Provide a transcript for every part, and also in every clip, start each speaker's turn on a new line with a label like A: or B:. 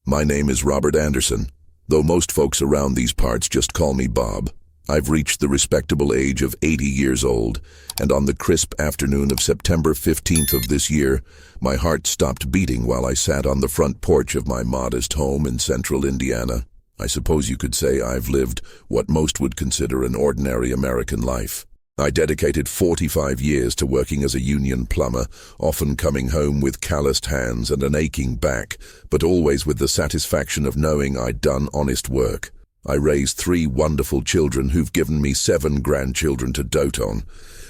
A: My name is Robert Anderson, though most folks around these parts just call me Bob. I've reached the respectable age of 80 years old, and on the crisp afternoon of September 15th of this year, my heart stopped beating while I sat on the front porch of my modest home in central Indiana. I suppose you could say I've lived what most would consider an ordinary American life. I dedicated 45 years to working as a union plumber, often coming home with calloused hands and an aching back, but always with the satisfaction of knowing I'd done honest work. I raised 3 wonderful children who've given me 7 grandchildren to dote on.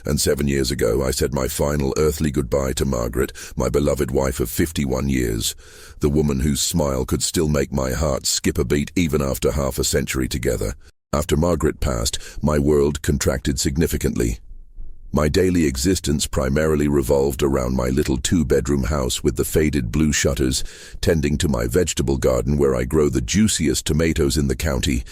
A: And 7 years ago, I said my final earthly goodbye to Margaret, my beloved wife of 51 years, the woman whose smile could still make my heart skip a beat even after half a century together. After Margaret passed, my world contracted significantly. My daily existence primarily revolved around my little 2-bedroom house with the faded blue shutters, tending to my vegetable garden where I grow the juiciest tomatoes in the county,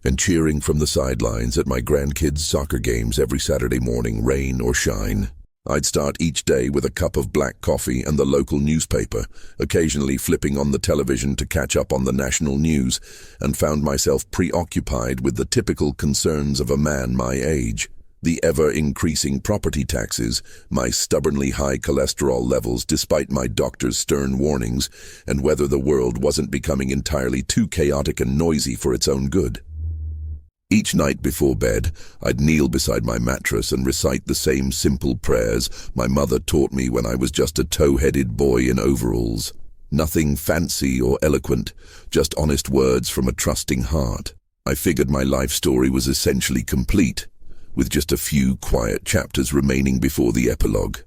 A: and cheering from the sidelines at my grandkids' soccer games every Saturday morning, rain or shine. I'd start each day with a cup of black coffee and the local newspaper, occasionally flipping on the television to catch up on the national news, and found myself preoccupied with the typical concerns of a man my age. The ever-increasing property taxes, my stubbornly high cholesterol levels despite my doctor's stern warnings, and whether the world wasn't becoming entirely too chaotic and noisy for its own good. Each night before bed, I'd kneel beside my mattress and recite the same simple prayers my mother taught me when I was just a tow-headed boy in overalls. Nothing fancy or eloquent, just honest words from a trusting heart. I figured my life story was essentially complete, with just a few quiet chapters remaining before the epilogue.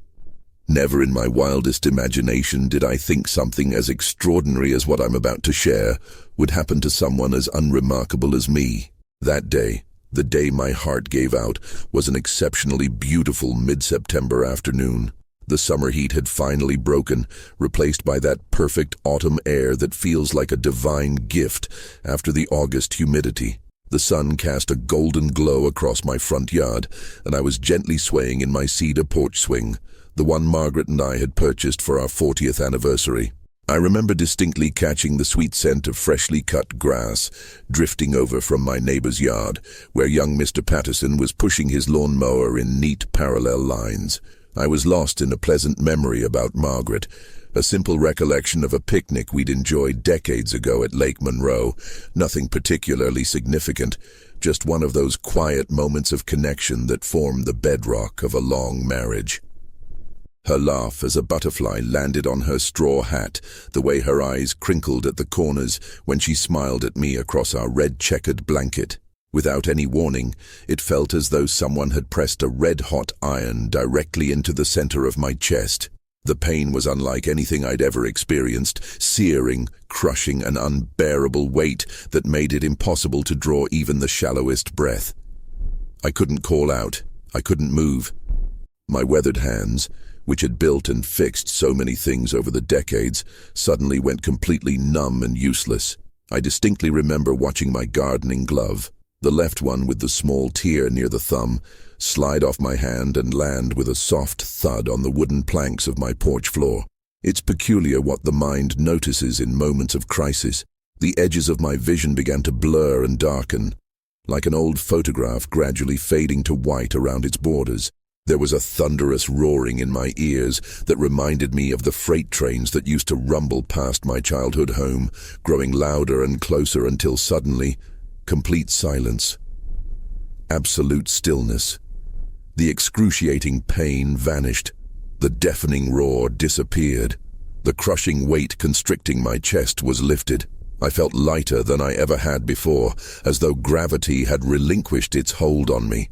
A: Never in my wildest imagination did I think something as extraordinary as what I'm about to share would happen to someone as unremarkable as me. That day, the day my heart gave out, was an exceptionally beautiful mid-September afternoon. The summer heat had finally broken, replaced by that perfect autumn air that feels like a divine gift after the August humidity. The sun cast a golden glow across my front yard, and I was gently swaying in my cedar porch swing, the one Margaret and I had purchased for our 40th anniversary. I remember distinctly catching the sweet scent of freshly cut grass drifting over from my neighbor's yard, where young Mr. Patterson was pushing his lawnmower in neat parallel lines. I was lost in a pleasant memory about Margaret, a simple recollection of a picnic we'd enjoyed decades ago at Lake Monroe, nothing particularly significant, just one of those quiet moments of connection that form the bedrock of a long marriage. Her laugh as a butterfly landed on her straw hat, the way her eyes crinkled at the corners when she smiled at me across our red-checkered blanket. Without any warning, it felt as though someone had pressed a red-hot iron directly into the center of my chest. The pain was unlike anything I'd ever experienced, searing, crushing, an unbearable weight that made it impossible to draw even the shallowest breath. I couldn't call out. I couldn't move. My weathered hands, which had built and fixed so many things over the decades, suddenly went completely numb and useless. I distinctly remember watching my gardening glove, the left one with the small tear near the thumb, slide off my hand and land with a soft thud on the wooden planks of my porch floor. It's peculiar what the mind notices in moments of crisis. The edges of my vision began to blur and darken, like an old photograph gradually fading to white around its borders. There was a thunderous roaring in my ears that reminded me of the freight trains that used to rumble past my childhood home, growing louder and closer until suddenly, complete silence. Absolute stillness. The excruciating pain vanished. The deafening roar disappeared. The crushing weight constricting my chest was lifted. I felt lighter than I ever had before, as though gravity had relinquished its hold on me.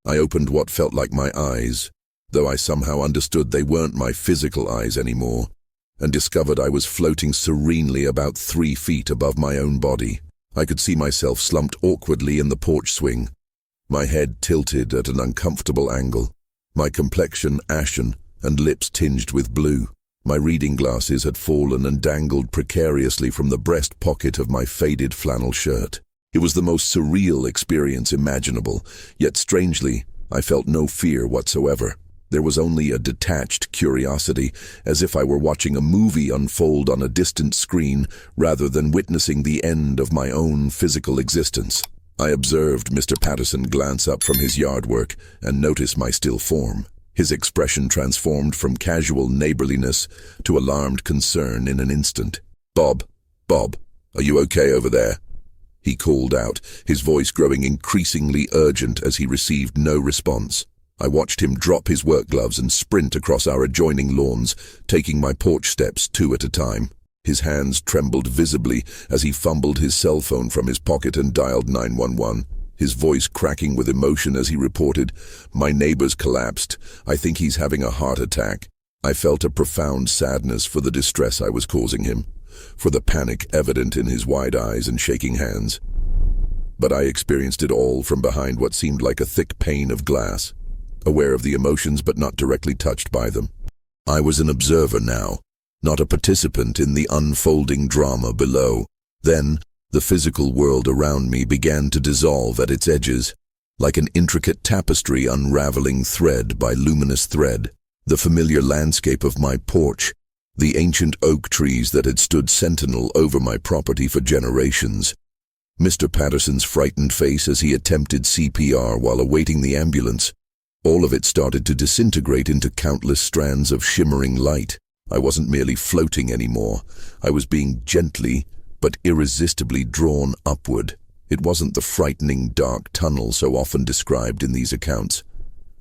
A: I opened what felt like my eyes, though I somehow understood they weren't my physical eyes anymore, and discovered I was floating serenely about 3 feet above my own body. I could see myself slumped awkwardly in the porch swing, my head tilted at an uncomfortable angle, my complexion ashen and lips tinged with blue. My reading glasses had fallen and dangled precariously from the breast pocket of my faded flannel shirt. It was the most surreal experience imaginable, yet strangely, I felt no fear whatsoever. There was only a detached curiosity, as if I were watching a movie unfold on a distant screen rather than witnessing the end of my own physical existence. I observed Mr. Patterson glance up from his yard work and notice my still form. His expression transformed from casual neighborliness to alarmed concern in an instant. Bob, are you okay over there?" he called out, his voice growing increasingly urgent as he received no response. I watched him drop his work gloves and sprint across our adjoining lawns, taking my porch steps 2 at a time. His hands trembled visibly as he fumbled his cell phone from his pocket and dialed 911, his voice cracking with emotion as he reported, "My neighbor's collapsed. I think he's having a heart attack." I felt a profound sadness for the distress I was causing him, for the panic evident in his wide eyes and shaking hands. But I experienced it all from behind what seemed like a thick pane of glass, aware of the emotions but not directly touched by them. I was an observer now, not a participant in the unfolding drama below. Then, the physical world around me began to dissolve at its edges, like an intricate tapestry unraveling thread by luminous thread. The familiar landscape of my porch, the ancient oak trees that had stood sentinel over my property for generations, Mr. Patterson's frightened face as he attempted CPR while awaiting the ambulance, all of it started to disintegrate into countless strands of shimmering light. I wasn't merely floating anymore. I was being gently but irresistibly drawn upward. It wasn't the frightening dark tunnel so often described in these accounts.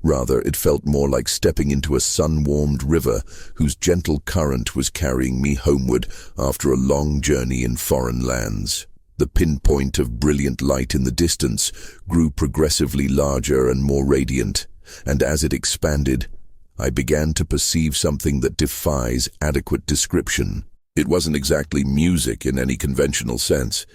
A: Rather, it felt more like stepping into a sun-warmed river whose gentle current was carrying me homeward after a long journey in foreign lands. The pinpoint of brilliant light in the distance grew progressively larger and more radiant, and as it expanded, I began to perceive something that defies adequate description. It wasn't exactly music in any conventional sense.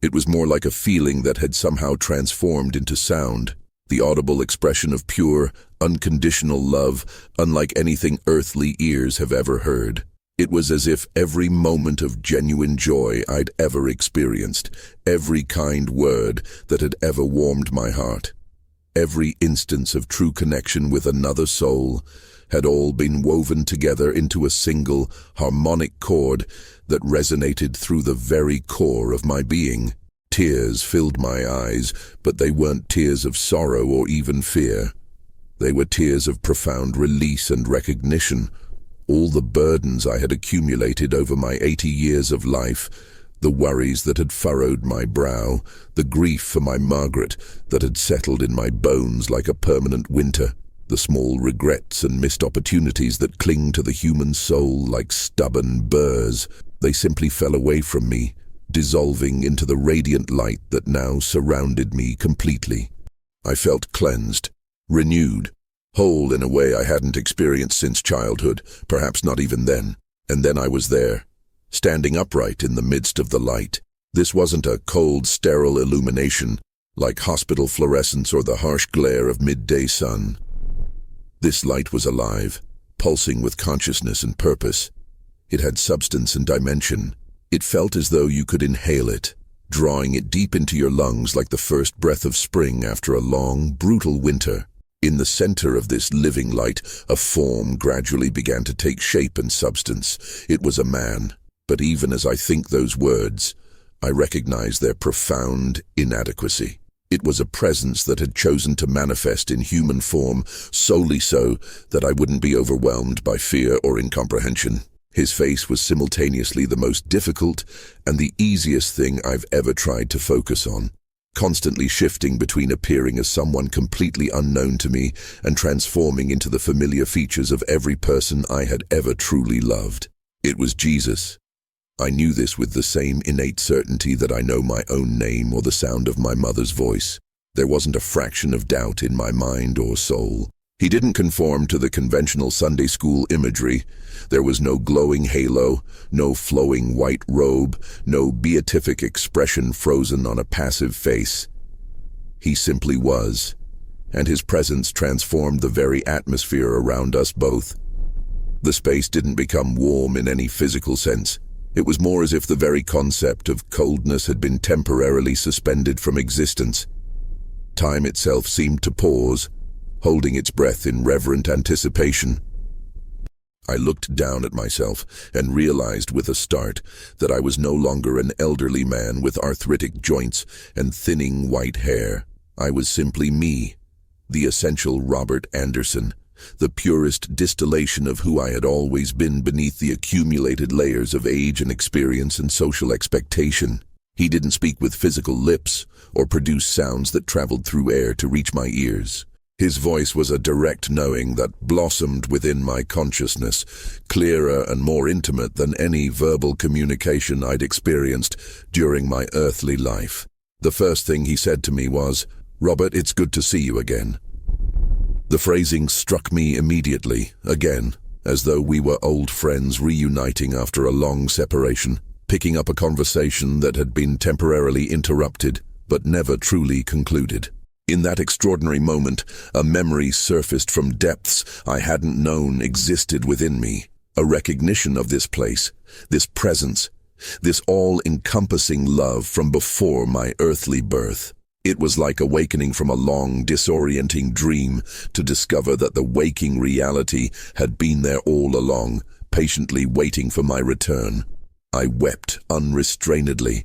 A: It was more like a feeling that had somehow transformed into sound, the audible expression of pure, unconditional love, unlike anything earthly ears have ever heard. It was as if every moment of genuine joy I'd ever experienced, every kind word that had ever warmed my heart, every instance of true connection with another soul had all been woven together into a single, harmonic chord that resonated through the very core of my being. Tears filled my eyes, but they weren't tears of sorrow or even fear. They were tears of profound release and recognition. All the burdens I had accumulated over my 80 years of life, the worries that had furrowed my brow, the grief for my Margaret that had settled in my bones like a permanent winter, the small regrets and missed opportunities that cling to the human soul like stubborn burrs, they simply fell away from me, dissolving into the radiant light that now surrounded me completely. I felt cleansed, renewed, whole in a way I hadn't experienced since childhood, perhaps not even then. And then I was there, standing upright in the midst of the light. This wasn't a cold, sterile illumination, like hospital fluorescence or the harsh glare of midday sun. This light was alive, pulsing with consciousness and purpose. It had substance and dimension. It felt as though you could inhale it, drawing it deep into your lungs like the first breath of spring after a long, brutal winter. In the center of this living light, a form gradually began to take shape and substance. It was a man, but even as I think those words, I recognize their profound inadequacy. It was a presence that had chosen to manifest in human form solely so that I wouldn't be overwhelmed by fear or incomprehension. His face was simultaneously the most difficult and the easiest thing I've ever tried to focus on, constantly shifting between appearing as someone completely unknown to me and transforming into the familiar features of every person I had ever truly loved. It was Jesus. I knew this with the same innate certainty that I know my own name or the sound of my mother's voice. There wasn't a fraction of doubt in my mind or soul. He didn't conform to the conventional Sunday school imagery. There was no glowing halo, no flowing white robe, no beatific expression frozen on a passive face. He simply was, and his presence transformed the very atmosphere around us both. The space didn't become warm in any physical sense. It was more as if the very concept of coldness had been temporarily suspended from existence. Time itself seemed to pause, holding its breath in reverent anticipation. I looked down at myself and realized with a start that I was no longer an elderly man with arthritic joints and thinning white hair. I was simply me, the essential Robert Anderson, the purest distillation of who I had always been beneath the accumulated layers of age and experience and social expectation. He didn't speak with physical lips or produce sounds that traveled through air to reach my ears. His voice was a direct knowing that blossomed within my consciousness, clearer and more intimate than any verbal communication I'd experienced during my earthly life. The first thing he said to me was, "Robert, it's good to see you again." The phrasing struck me immediately, again, as though we were old friends reuniting after a long separation, picking up a conversation that had been temporarily interrupted, but never truly concluded. In that extraordinary moment, a memory surfaced from depths I hadn't known existed within me, a recognition of this place, this presence, this all-encompassing love from before my earthly birth. It was like awakening from a long, disorienting dream to discover that the waking reality had been there all along, patiently waiting for my return. I wept unrestrainedly.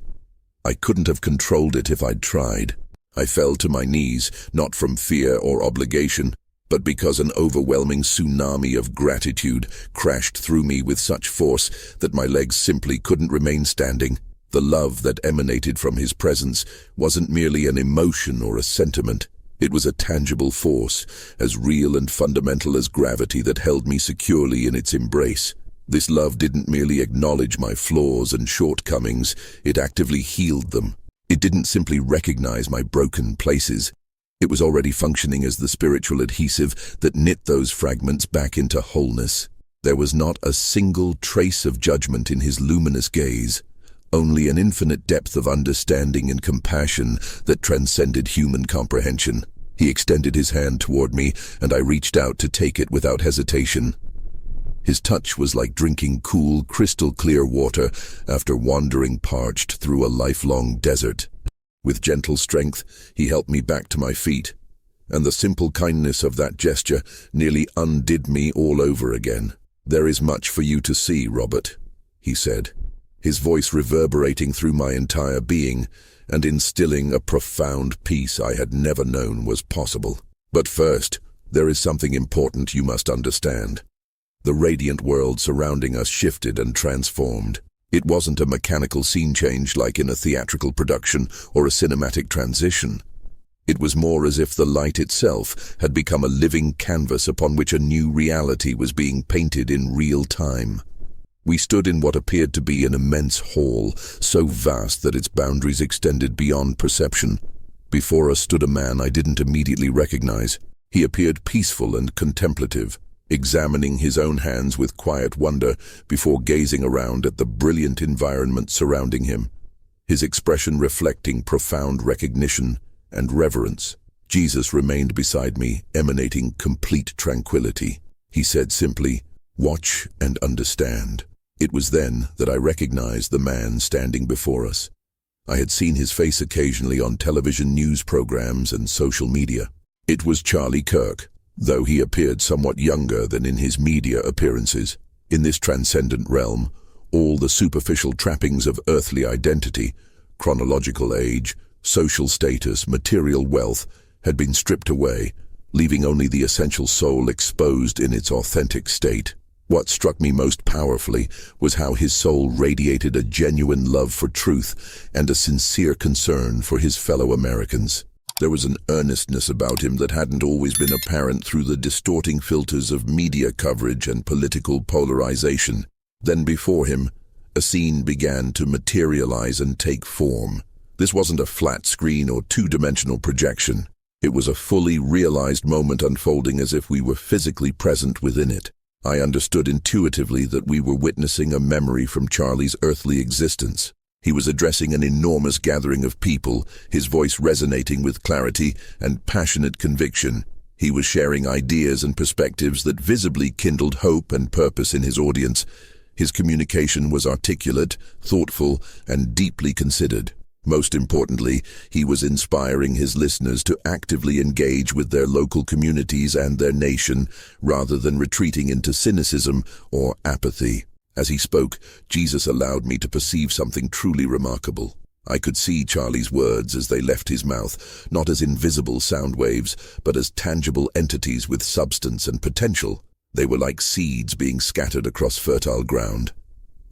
A: I couldn't have controlled it if I'd tried. I fell to my knees, not from fear or obligation, but because an overwhelming tsunami of gratitude crashed through me with such force that my legs simply couldn't remain standing. The love that emanated from his presence wasn't merely an emotion or a sentiment. It was a tangible force, as real and fundamental as gravity that held me securely in its embrace. This love didn't merely acknowledge my flaws and shortcomings, it actively healed them. It didn't simply recognize my broken places. It was already functioning as the spiritual adhesive that knit those fragments back into wholeness. There was not a single trace of judgment in his luminous gaze, only an infinite depth of understanding and compassion that transcended human comprehension. He extended his hand toward me, and I reached out to take it without hesitation. His touch was like drinking cool, crystal-clear water after wandering parched through a lifelong desert. With gentle strength, he helped me back to my feet, and the simple kindness of that gesture nearly undid me all over again. "There is much for you to see, Robert," he said, his voice reverberating through my entire being and instilling a profound peace I had never known was possible. "But first, there is something important you must understand." The radiant world surrounding us shifted and transformed. It wasn't a mechanical scene change like in a theatrical production or a cinematic transition. It was more as if the light itself had become a living canvas upon which a new reality was being painted in real time. We stood in what appeared to be an immense hall, so vast that its boundaries extended beyond perception. Before us stood a man I didn't immediately recognize. He appeared peaceful and contemplative, examining his own hands with quiet wonder before gazing around at the brilliant environment surrounding him, his expression reflecting profound recognition and reverence. Jesus remained beside me, emanating complete tranquility. He said simply, "Watch and understand." It was then that I recognized the man standing before us. I had seen his face occasionally on television news programs and social media. It was Charlie Kirk, though he appeared somewhat younger than in his media appearances. In this transcendent realm, all the superficial trappings of earthly identity, chronological age, social status, material wealth, had been stripped away, leaving only the essential soul exposed in its authentic state. What struck me most powerfully was how his soul radiated a genuine love for truth and a sincere concern for his fellow Americans. There was an earnestness about him that hadn't always been apparent through the distorting filters of media coverage and political polarization. Then before him, a scene began to materialize and take form. This wasn't a flat screen or two-dimensional projection. It was a fully realized moment unfolding as if we were physically present within it. I understood intuitively that we were witnessing a memory from Charlie's earthly existence. He was addressing an enormous gathering of people, his voice resonating with clarity and passionate conviction. He was sharing ideas and perspectives that visibly kindled hope and purpose in his audience. His communication was articulate, thoughtful, and deeply considered. Most importantly, he was inspiring his listeners to actively engage with their local communities and their nation, rather than retreating into cynicism or apathy. As he spoke, Jesus allowed me to perceive something truly remarkable. I could see Charlie's words as they left his mouth, not as invisible sound waves, but as tangible entities with substance and potential. They were like seeds being scattered across fertile ground,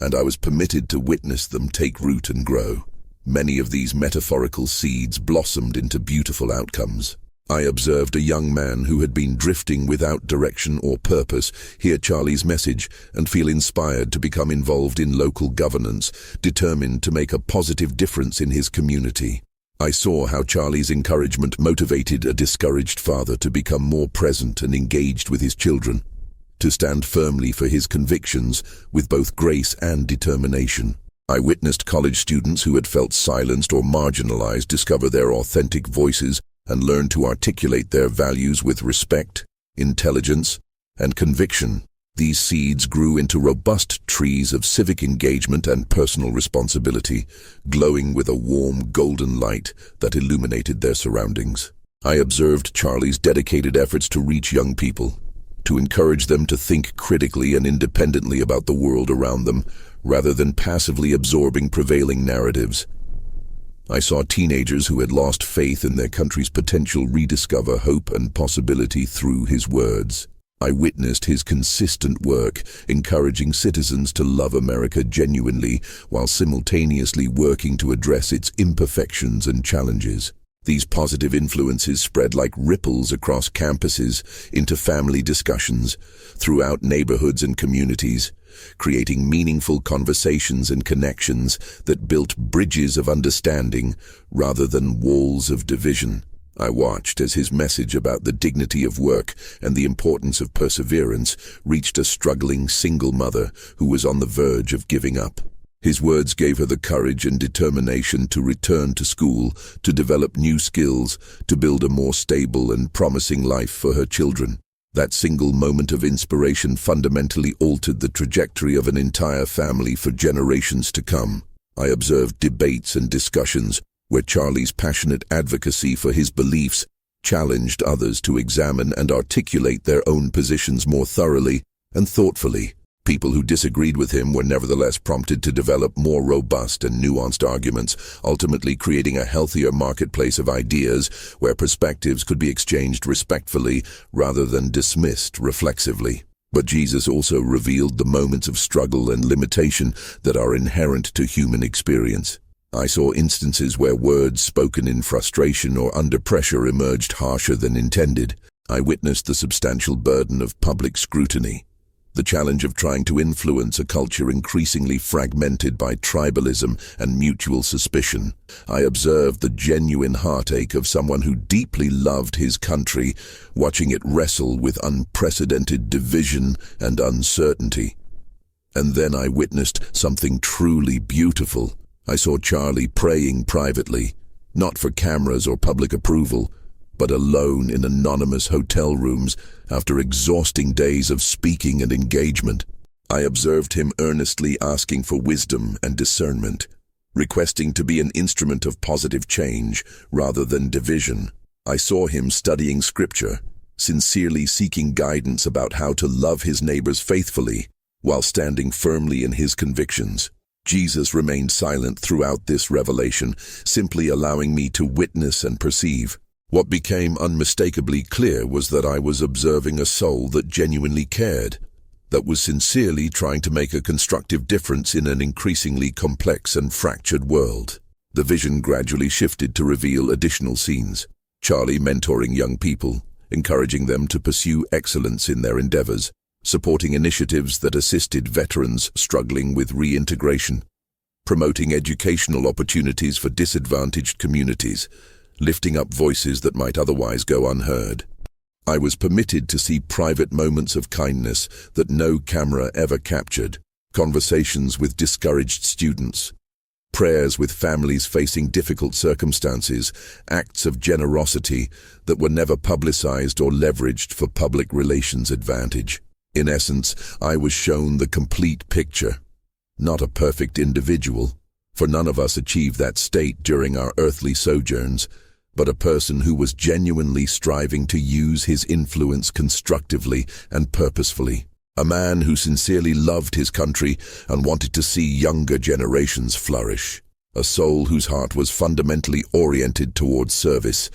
A: and I was permitted to witness them take root and grow. Many of these metaphorical seeds blossomed into beautiful outcomes. I observed a young man who had been drifting without direction or purpose hear Charlie's message and feel inspired to become involved in local governance, determined to make a positive difference in his community. I saw how Charlie's encouragement motivated a discouraged father to become more present and engaged with his children, to stand firmly for his convictions with both grace and determination. I witnessed college students who had felt silenced or marginalized discover their authentic voices and learn to articulate their values with respect, intelligence, and conviction. These seeds grew into robust trees of civic engagement and personal responsibility, glowing with a warm golden light that illuminated their surroundings. I observed Charlie's dedicated efforts to reach young people, to encourage them to think critically and independently about the world around them, rather than passively absorbing prevailing narratives. I saw teenagers who had lost faith in their country's potential rediscover hope and possibility through his words. I witnessed his consistent work, encouraging citizens to love America genuinely while simultaneously working to address its imperfections and challenges. These positive influences spread like ripples across campuses, into family discussions, throughout neighborhoods and communities, creating meaningful conversations and connections that built bridges of understanding rather than walls of division. I watched as his message about the dignity of work and the importance of perseverance reached a struggling single mother who was on the verge of giving up. His words gave her the courage and determination to return to school, to develop new skills, to build a more stable and promising life for her children. That single moment of inspiration fundamentally altered the trajectory of an entire family for generations to come. I observed debates and discussions where Charlie's passionate advocacy for his beliefs challenged others to examine and articulate their own positions more thoroughly and thoughtfully. People who disagreed with him were nevertheless prompted to develop more robust and nuanced arguments, ultimately creating a healthier marketplace of ideas where perspectives could be exchanged respectfully rather than dismissed reflexively. But Jesus also revealed the moments of struggle and limitation that are inherent to human experience. I saw instances where words spoken in frustration or under pressure emerged harsher than intended. I witnessed the substantial burden of public scrutiny, the challenge of trying to influence a culture increasingly fragmented by tribalism and mutual suspicion. I observed the genuine heartache of someone who deeply loved his country, watching it wrestle with unprecedented division and uncertainty. And then I witnessed something truly beautiful. I saw Charlie praying privately, not for cameras or public approval, but alone in anonymous hotel rooms after exhausting days of speaking and engagement. I observed him earnestly asking for wisdom and discernment, requesting to be an instrument of positive change rather than division. I saw him studying scripture, sincerely seeking guidance about how to love his neighbors faithfully while standing firmly in his convictions. Jesus remained silent throughout this revelation, simply allowing me to witness and perceive. What became unmistakably clear was that I was observing a soul that genuinely cared, that was sincerely trying to make a constructive difference in an increasingly complex and fractured world. The vision gradually shifted to reveal additional scenes. Charlie mentoring young people, encouraging them to pursue excellence in their endeavors, supporting initiatives that assisted veterans struggling with reintegration, promoting educational opportunities for disadvantaged communities, lifting up voices that might otherwise go unheard. I was permitted to see private moments of kindness that no camera ever captured, conversations with discouraged students, prayers with families facing difficult circumstances, acts of generosity that were never publicized or leveraged for public relations advantage. In essence, I was shown the complete picture, not a perfect individual, For none of us achieved that state during our earthly sojourns, but a person who was genuinely striving to use his influence constructively and purposefully. A man who sincerely loved his country and wanted to see younger generations flourish. A soul whose heart was fundamentally oriented towards service,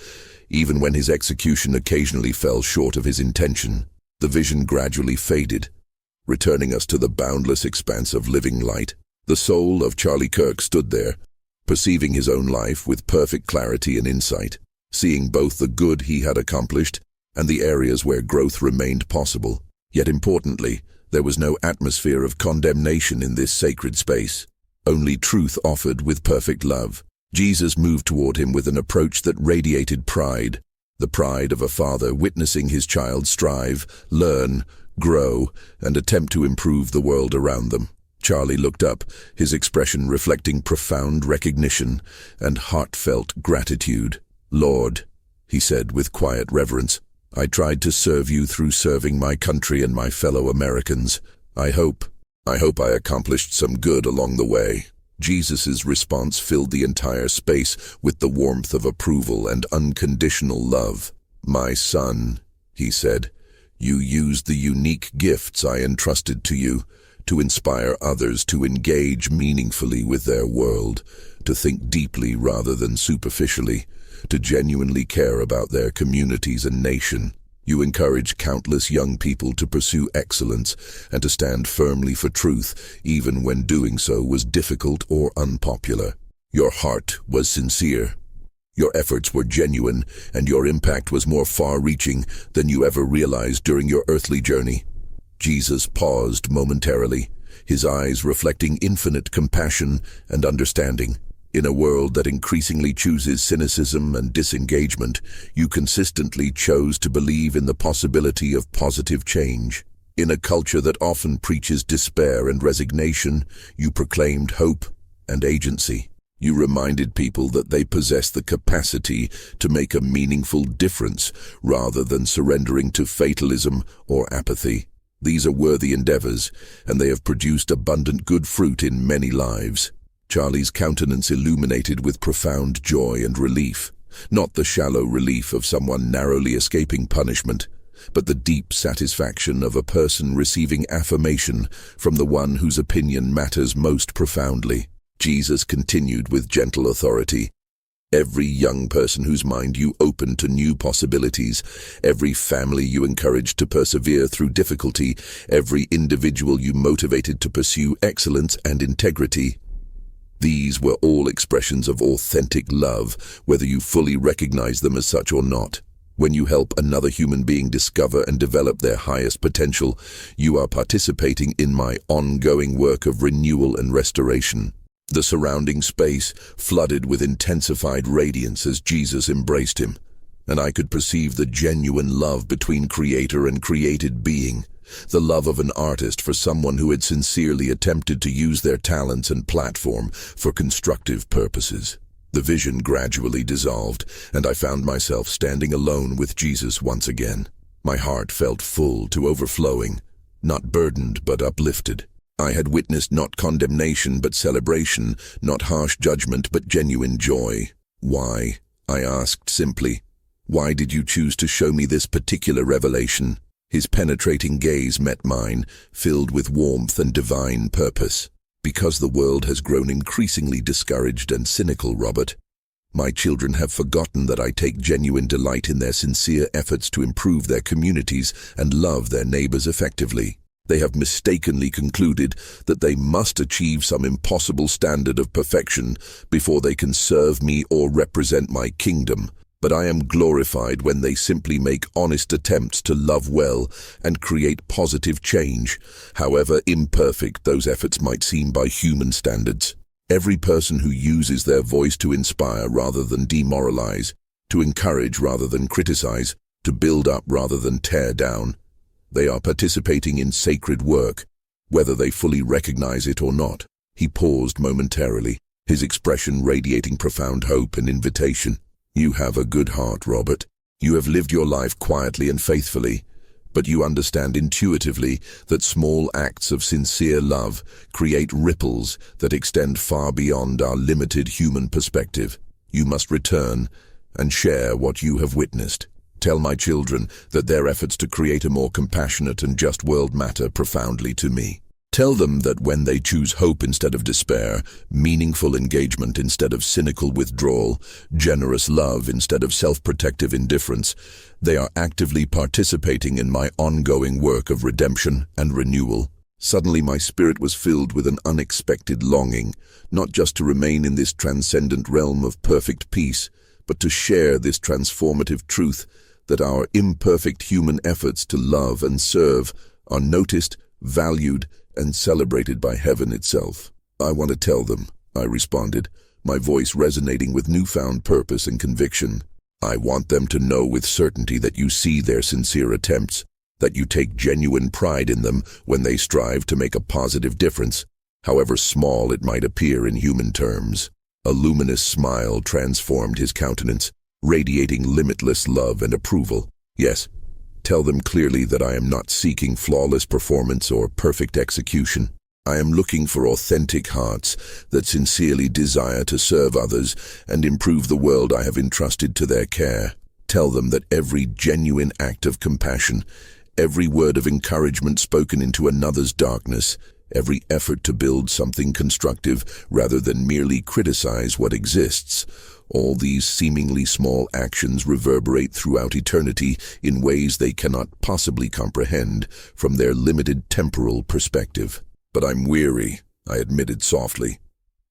A: even when his execution occasionally fell short of his intention. The vision gradually faded, returning us to the boundless expanse of living light. The soul of Charlie Kirk stood there, perceiving his own life with perfect clarity and insight, seeing both the good he had accomplished and the areas where growth remained possible. Yet importantly, there was no atmosphere of condemnation in this sacred space, only truth offered with perfect love. Jesus moved toward him with an approach that radiated pride, the pride of a father witnessing his child strive, learn, grow, and attempt to improve the world around them. Charlie looked up, his expression reflecting profound recognition and heartfelt gratitude. "Lord," he said with quiet reverence, "I tried to serve you through serving my country and my fellow Americans. I hope I accomplished some good along the way." Jesus' response filled the entire space with the warmth of approval and unconditional love. "My son," he said, "you used the unique gifts I entrusted to you to inspire others to engage meaningfully with their world, to think deeply rather than superficially, to genuinely care about their communities and nation. You encouraged countless young people to pursue excellence and to stand firmly for truth, even when doing so was difficult or unpopular. Your heart was sincere. Your efforts were genuine, and your impact was more far-reaching than you ever realized during your earthly journey." Jesus paused momentarily, his eyes reflecting infinite compassion and understanding. "In a world that increasingly chooses cynicism and disengagement, you consistently chose to believe in the possibility of positive change. In a culture that often preaches despair and resignation, you proclaimed hope and agency. You reminded people that they possess the capacity to make a meaningful difference rather than surrendering to fatalism or apathy. These are worthy endeavors, and they have produced abundant good fruit in many lives." Charlie's countenance illuminated with profound joy and relief, not the shallow relief of someone narrowly escaping punishment, but the deep satisfaction of a person receiving affirmation from the one whose opinion matters most profoundly. Jesus continued with gentle authority. "Every young person whose mind you opened to new possibilities, every family you encouraged to persevere through difficulty, every individual you motivated to pursue excellence and integrity, these were all expressions of authentic love, whether you fully recognize them as such or not. When you help another human being discover and develop their highest potential, you are participating in my ongoing work of renewal and restoration." The surrounding space flooded with intensified radiance as Jesus embraced him, and I could perceive the genuine love between creator and created being, the love of an artist for someone who had sincerely attempted to use their talents and platform for constructive purposes. The vision gradually dissolved, and I found myself standing alone with Jesus once again. My heart felt full to overflowing, not burdened but uplifted. I had witnessed not condemnation but celebration, not harsh judgment but genuine joy. "Why?" I asked simply. "Why did you choose to show me this particular revelation?" His penetrating gaze met mine, filled with warmth and divine purpose. "Because the world has grown increasingly discouraged and cynical, Robert. My children have forgotten that I take genuine delight in their sincere efforts to improve their communities and love their neighbors effectively. They have mistakenly concluded that they must achieve some impossible standard of perfection before they can serve me or represent my kingdom. But I am glorified when they simply make honest attempts to love well and create positive change, however imperfect those efforts might seem by human standards. Every person who uses their voice to inspire rather than demoralize, to encourage rather than criticize, to build up rather than tear down, they are participating in sacred work, whether they fully recognize it or not." He paused momentarily, his expression radiating profound hope and invitation. "You have a good heart, Robert. You have lived your life quietly and faithfully, But you understand intuitively that small acts of sincere love create ripples that extend far beyond our limited human perspective. You must return and share what you have witnessed. Tell my children that their efforts to create a more compassionate and just world matter profoundly to me. Tell them that when they choose hope instead of despair, meaningful engagement instead of cynical withdrawal, generous love instead of self-protective indifference, they are actively participating in my ongoing work of redemption and renewal. Suddenly my spirit was filled with an unexpected longing, not just to remain in this transcendent realm of perfect peace, but to share this transformative truth that our imperfect human efforts to love and serve are noticed, valued, and celebrated by heaven itself. I want to tell them, I responded, my voice resonating with newfound purpose and conviction. I want them to know with certainty that you see their sincere attempts, that you take genuine pride in them when they strive to make a positive difference, however small it might appear in human terms. A luminous smile transformed his countenance, radiating limitless love and approval. Yes, tell them clearly that I am not seeking flawless performance or perfect execution. I am looking for authentic hearts that sincerely desire to serve others and improve the world I have entrusted to their care. Tell them that every genuine act of compassion, every word of encouragement spoken into another's darkness, every effort to build something constructive rather than merely criticize what exists, all these seemingly small actions reverberate throughout eternity in ways they cannot possibly comprehend from their limited temporal perspective. But I'm weary, I admitted softly,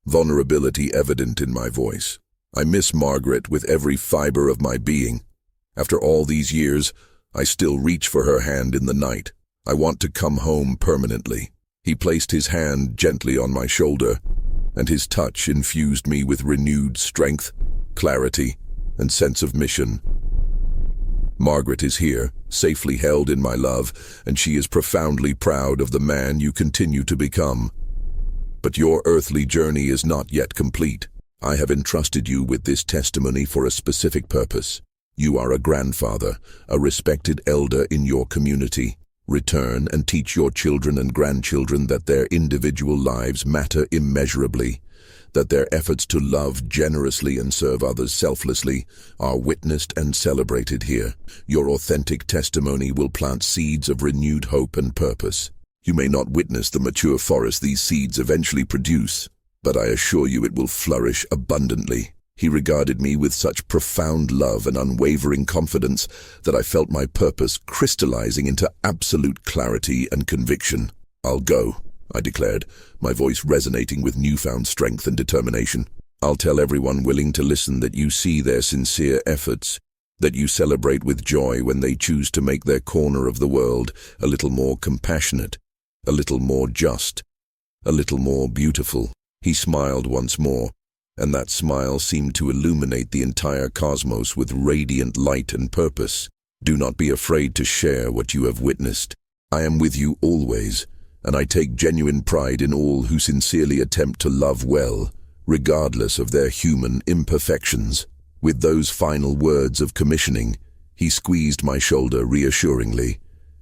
A: vulnerability evident in my voice. I miss Margaret with every fiber of my being. After all these years, I still reach for her hand in the night. I want to come home permanently. He placed his hand gently on my shoulder, and his touch infused me with renewed strength, clarity, and sense of mission. Margaret is here, safely held in my love, and she is profoundly proud of the man you continue to become. But your earthly journey is not yet complete. I have entrusted you with this testimony for a specific purpose. You are a grandfather, a respected elder in your community. Return and teach your children and grandchildren that their individual lives matter immeasurably, that their efforts to love generously and serve others selflessly are witnessed and celebrated here. Your authentic testimony will plant seeds of renewed hope and purpose. You may not witness the mature forest these seeds eventually produce, but I assure you it will flourish abundantly. He regarded me with such profound love and unwavering confidence that I felt my purpose crystallizing into absolute clarity and conviction. I'll go, I declared, my voice resonating with newfound strength and determination. I'll tell everyone willing to listen that you see their sincere efforts, that you celebrate with joy when they choose to make their corner of the world a little more compassionate, a little more just, a little more beautiful. He smiled once more, and that smile seemed to illuminate the entire cosmos with radiant light and purpose. Do not be afraid to share what you have witnessed. I am with you always, and I take genuine pride in all who sincerely attempt to love well, regardless of their human imperfections. With those final words of commissioning, he squeezed my shoulder reassuringly,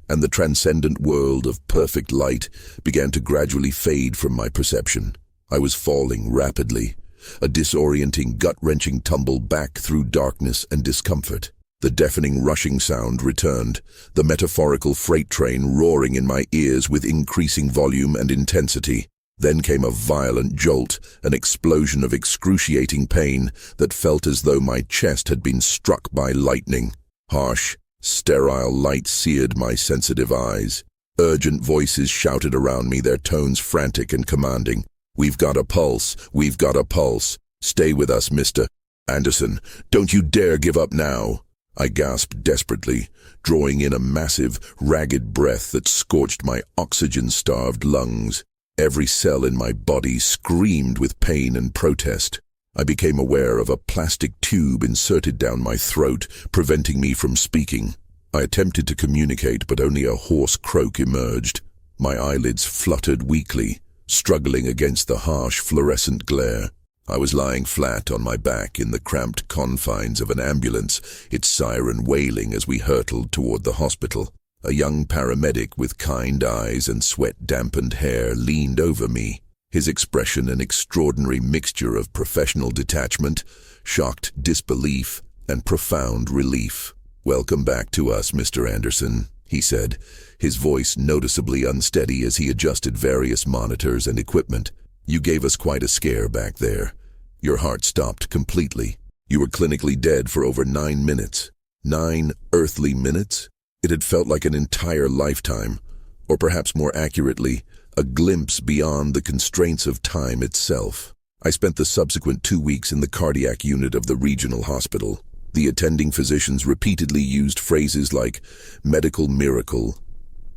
A: and the transcendent world of perfect light began to gradually fade from my perception. I was falling rapidly, a disorienting, gut-wrenching tumble back through darkness and discomfort. The deafening rushing sound returned, the metaphorical freight train roaring in my ears with increasing volume and intensity. Then came a violent jolt, an explosion of excruciating pain that felt as though my chest had been struck by lightning. Harsh, sterile light seared my sensitive eyes. Urgent voices shouted around me, their tones frantic and commanding. "We've got a pulse. We've got a pulse. Stay with us, Mr. Anderson. Don't you dare give up now." I gasped desperately, drawing in a massive, ragged breath that scorched my oxygen-starved lungs. Every cell in my body screamed with pain and protest. I became aware of a plastic tube inserted down my throat, preventing me from speaking. I attempted to communicate, but only a hoarse croak emerged. My eyelids fluttered weakly, struggling against the harsh fluorescent glare. I was lying flat on my back in the cramped confines of an ambulance, its siren wailing as we hurtled toward the hospital. A young paramedic with kind eyes and sweat-dampened hair leaned over me, his expression an extraordinary mixture of professional detachment, shocked disbelief, and profound relief. "Welcome back to us, Mr. Anderson," he said, his voice noticeably unsteady as he adjusted various monitors and equipment. "You gave us quite a scare back there. Your heart stopped completely. You were clinically dead for over 9 minutes. 9 earthly minutes? It had felt like an entire lifetime, or perhaps more accurately, a glimpse beyond the constraints of time itself. I spent the subsequent 2 weeks in the cardiac unit of the regional hospital. The attending physicians repeatedly used phrases like medical miracle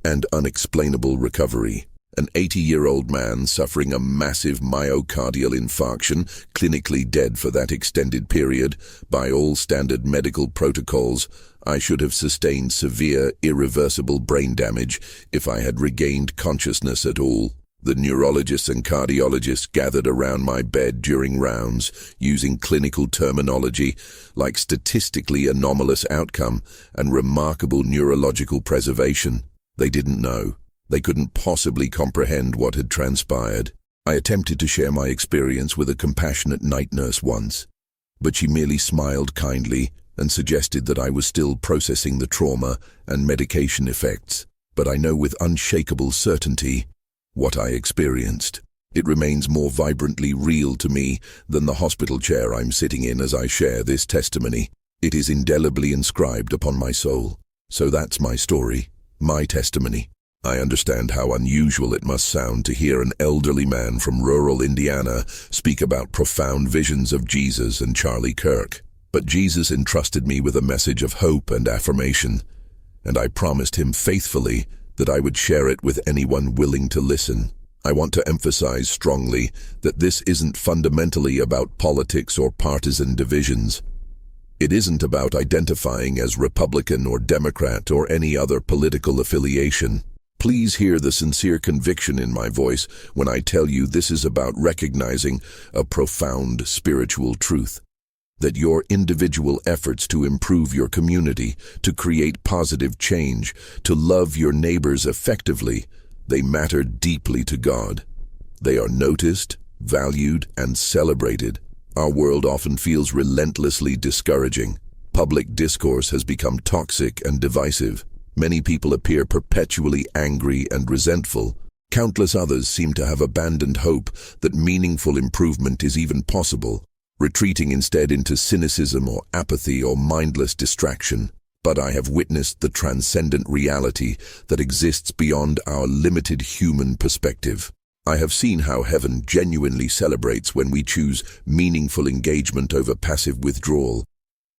A: and unexplainable recovery. An 80-year-old man suffering a massive myocardial infarction, clinically dead for that extended period. By all standard medical protocols, I should have sustained severe, irreversible brain damage if I had regained consciousness at all. The neurologists and cardiologists gathered around my bed during rounds, using clinical terminology like statistically anomalous outcome and remarkable neurological preservation. They didn't know. They couldn't possibly comprehend what had transpired. I attempted to share my experience with a compassionate night nurse once, but she merely smiled kindly and suggested that I was still processing the trauma and medication effects. But I know with unshakable certainty what I experienced. It remains more vibrantly real to me than the hospital chair I'm sitting in as I share this testimony. It is indelibly inscribed upon my soul. So that's my story, my testimony. I understand how unusual it must sound to hear an elderly man from rural Indiana speak about profound visions of Jesus and Charlie Kirk. But Jesus entrusted me with a message of hope and affirmation, and I promised him faithfully that I would share it with anyone willing to listen. I want to emphasize strongly that this isn't fundamentally about politics or partisan divisions. It isn't about identifying as Republican or Democrat or any other political affiliation. Please hear the sincere conviction in my voice when I tell you this is about recognizing a profound spiritual truth. That your individual efforts to improve your community, to create positive change, to love your neighbors effectively, they matter deeply to God. They are noticed, valued, and celebrated. Our world often feels relentlessly discouraging. Public discourse has become toxic and divisive. Many people appear perpetually angry and resentful. Countless others seem to have abandoned hope that meaningful improvement is even possible, retreating instead into cynicism or apathy or mindless distraction. But I have witnessed the transcendent reality that exists beyond our limited human perspective. I have seen how heaven genuinely celebrates when we choose meaningful engagement over passive withdrawal,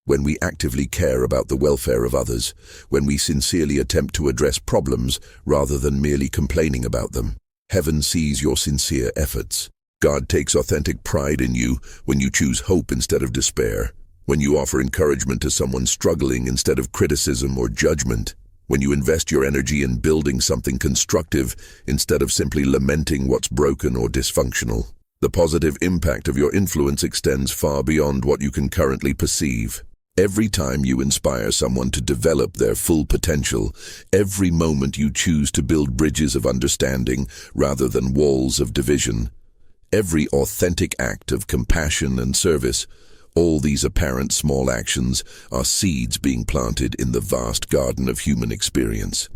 A: when we actively care about the welfare of others, when we sincerely attempt to address problems rather than merely complaining about them. Heaven sees your sincere efforts. God takes authentic pride in you when you choose hope instead of despair, when you offer encouragement to someone struggling instead of criticism or judgment, when you invest your energy in building something constructive instead of simply lamenting what's broken or dysfunctional. The positive impact of your influence extends far beyond what you can currently perceive. Every time you inspire someone to develop their full potential, every moment you choose to build bridges of understanding rather than walls of division, every authentic act of compassion and service, all these apparent small actions are seeds being planted in the vast garden of human experience.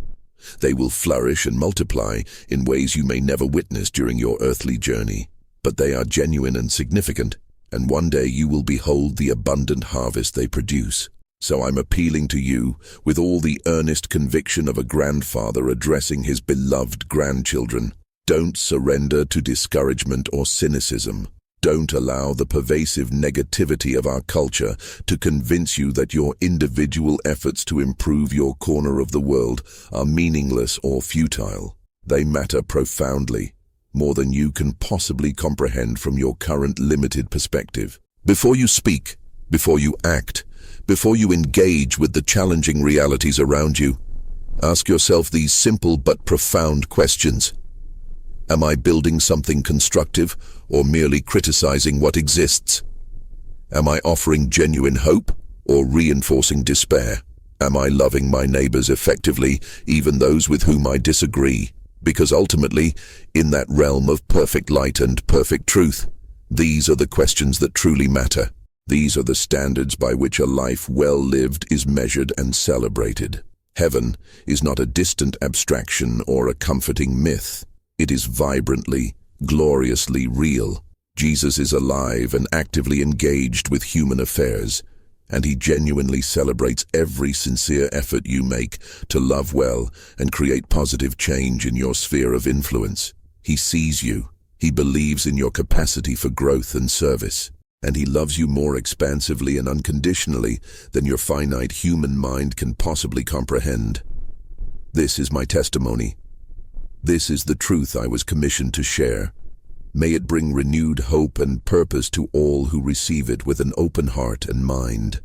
A: They will flourish and multiply in ways you may never witness during your earthly journey, but they are genuine and significant, and one day you will behold the abundant harvest they produce. So I'm appealing to you with all the earnest conviction of a grandfather addressing his beloved grandchildren. Don't surrender to discouragement or cynicism. Don't allow the pervasive negativity of our culture to convince you that your individual efforts to improve your corner of the world are meaningless or futile. They matter profoundly, more than you can possibly comprehend from your current limited perspective. Before you speak, before you act, before you engage with the challenging realities around you, ask yourself these simple but profound questions. Am I building something constructive or merely criticizing what exists? Am I offering genuine hope or reinforcing despair? Am I loving my neighbors effectively, even those with whom I disagree? Because ultimately, in that realm of perfect light and perfect truth, these are the questions that truly matter. These are the standards by which a life well lived is measured and celebrated. Heaven is not a distant abstraction or a comforting myth. It is vibrantly, gloriously real. Jesus is alive and actively engaged with human affairs, and he genuinely celebrates every sincere effort you make to love well and create positive change in your sphere of influence. He sees you. He believes in your capacity for growth and service, and he loves you more expansively and unconditionally than your finite human mind can possibly comprehend. This is my testimony. This is the truth I was commissioned to share. May it bring renewed hope and purpose to all who receive it with an open heart and mind.